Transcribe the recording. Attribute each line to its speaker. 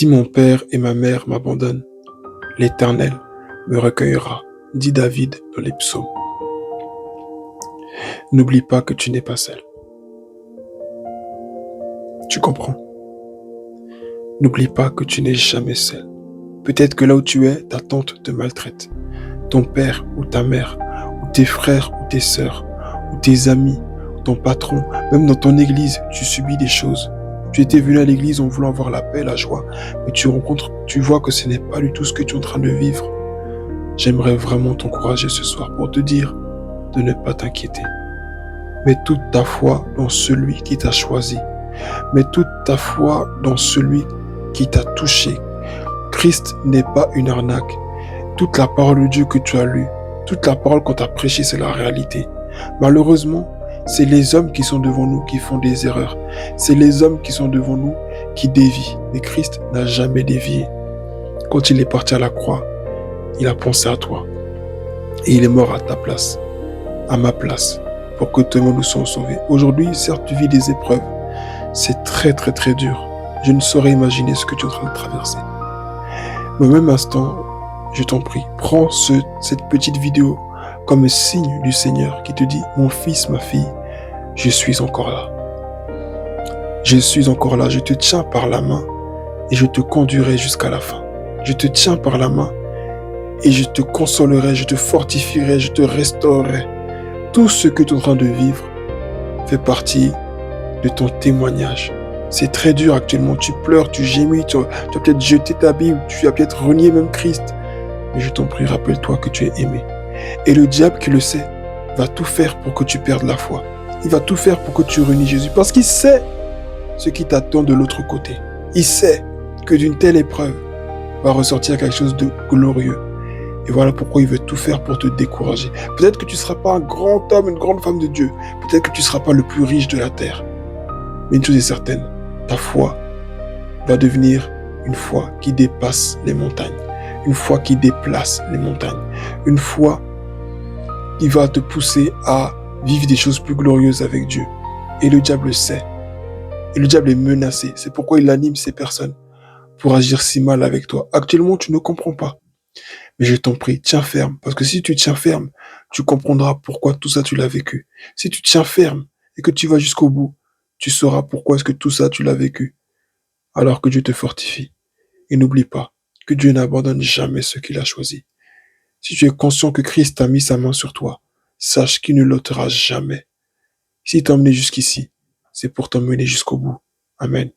Speaker 1: Si mon père et ma mère m'abandonnent, l'Éternel me recueillera, dit David dans les psaumes. N'oublie pas que tu n'es pas seul. Tu comprends? N'oublie pas que tu n'es jamais seul. Peut-être que là où tu es, ta tante te maltraite. Ton père ou ta mère, ou tes frères ou tes sœurs, ou tes amis, ou ton patron, même dans ton église, tu subis des choses. Tu étais venu à l'église en voulant avoir la paix, la joie, mais tu vois que ce n'est pas du tout ce que tu es en train de vivre. J'aimerais vraiment t'encourager ce soir pour te dire de ne pas t'inquiéter. Mets toute ta foi dans celui qui t'a choisi. Mets toute ta foi dans celui qui t'a touché. Christ n'est pas une arnaque. Toute la parole de Dieu que tu as lue, toute la parole qu'on t'a prêchée, c'est la réalité. Malheureusement, c'est les hommes qui sont devant nous qui font des erreurs. C'est les hommes qui sont devant nous qui dévient. Mais Christ n'a jamais dévié. Quand il est parti à la croix, il a pensé à toi. Et il est mort à ta place, à ma place, pour que tout le monde nous soit sauvés. Aujourd'hui, certes, tu vis des épreuves. C'est très très très dur. Je ne saurais imaginer ce que tu es en train de traverser. Mais au même instant, je t'en prie, prends cette petite vidéo comme un signe du Seigneur qui te dit « Mon fils, ma fille, je suis encore là. Je suis encore là, je te tiens par la main et je te conduirai jusqu'à la fin. Je te tiens par la main et je te consolerai, je te fortifierai, je te restaurerai. Tout ce que tu es en train de vivre fait partie de ton témoignage. C'est très dur actuellement, tu pleures, tu gémis, tu as peut-être jeté ta Bible, tu as peut-être renié même Christ. Mais je t'en prie, rappelle-toi que tu es aimé. Et le diable qui le sait, va tout faire pour que tu perdes la foi. Il va tout faire pour que tu renies Jésus. Parce qu'il sait ce qui t'attend de l'autre côté. Il sait que d'une telle épreuve va ressortir quelque chose de glorieux. Et voilà pourquoi il veut tout faire pour te décourager. Peut-être que tu ne seras pas un grand homme, une grande femme de Dieu. Peut-être que tu ne seras pas le plus riche de la terre. Mais une chose est certaine, ta foi va devenir une foi qui dépasse les montagnes. Une foi qui déplace les montagnes. Une foi qui va te pousser à vivre des choses plus glorieuses avec Dieu. Et le diable le sait. Et le diable est menacé. C'est pourquoi il anime ces personnes pour agir si mal avec toi. Actuellement, tu ne comprends pas. Mais je t'en prie, tiens ferme. Parce que si tu tiens ferme, tu comprendras pourquoi tout ça tu l'as vécu. Si tu tiens ferme et que tu vas jusqu'au bout, tu sauras pourquoi est-ce que tout ça tu l'as vécu. Alors que Dieu te fortifie. Et n'oublie pas que Dieu n'abandonne jamais ceux qu'il a choisis. Si tu es conscient que Christ a mis sa main sur toi, sache qu'il ne l'ôtera jamais. S'il t'a emmené jusqu'ici, c'est pour t'emmener jusqu'au bout. Amen.